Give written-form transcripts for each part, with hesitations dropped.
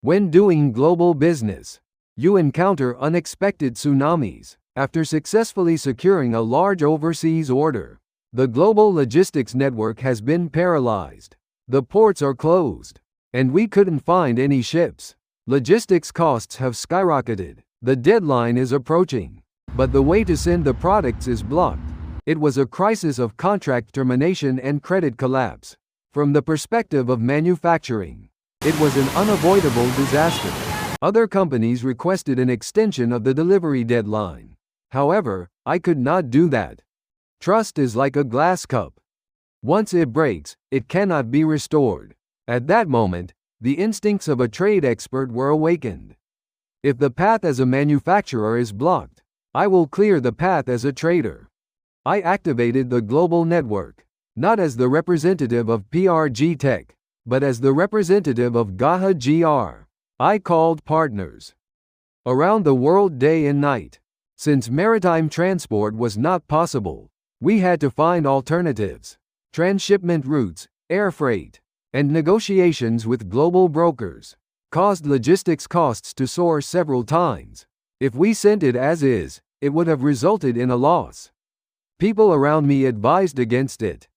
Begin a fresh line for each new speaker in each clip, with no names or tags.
When doing global business, you encounter unexpected tsunamis. After successfully securing a large overseas order, the global logistics network has been paralyzed. The ports are closed, and we couldn't find any ships. Logistics costs have skyrocketed. The deadline is approaching, but the way to send the products is blocked. It was a crisis of contract termination and credit collapse. From the perspective of manufacturing, it was an unavoidable disaster. Other companies requested an extension of the delivery deadline. However, I could not do that. Trust is like a glass cup. Once it breaks, it cannot be restored. At that moment, the instincts of a trade expert were awakened. If the path as a manufacturer is blocked, I will clear the path as a trader. I activated the global network, not as the representative of PRGTech, but as the representative of KAHA GR. I called partners around the world day and night. Since maritime transport was not possible, we had to find alternatives. Transshipment routes, air freight, and negotiations with global brokers caused logistics costs to soar several times. If we sent it as is, it would have resulted in a loss. People around me advised against it,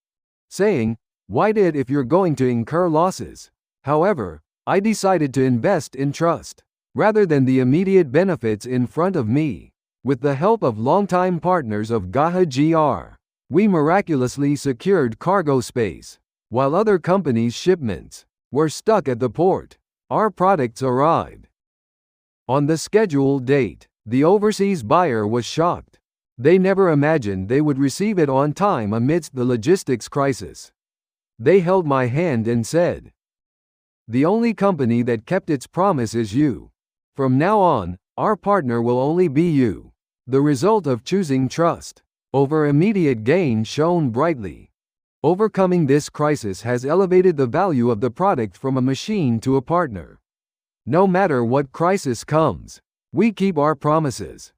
saying, "Why did if you're going to incur losses?" However, I decided to invest in trust, rather than the immediate benefits in front of me. With the help of longtime partners of KAHA GR, we miraculously secured cargo space. While other companies' shipments were stuck at the port, our products arrived on the scheduled date. The overseas buyer was shocked. They never imagined they would receive it on time amidst the logistics crisis. They held my hand and said, "The only company that kept its promise is you. From now on, our partner will only be you." The result of choosing trust over immediate gain shone brightly. Overcoming this crisis has elevated the value of the product from a machine to a partner. No matter what crisis comes, we keep our promises.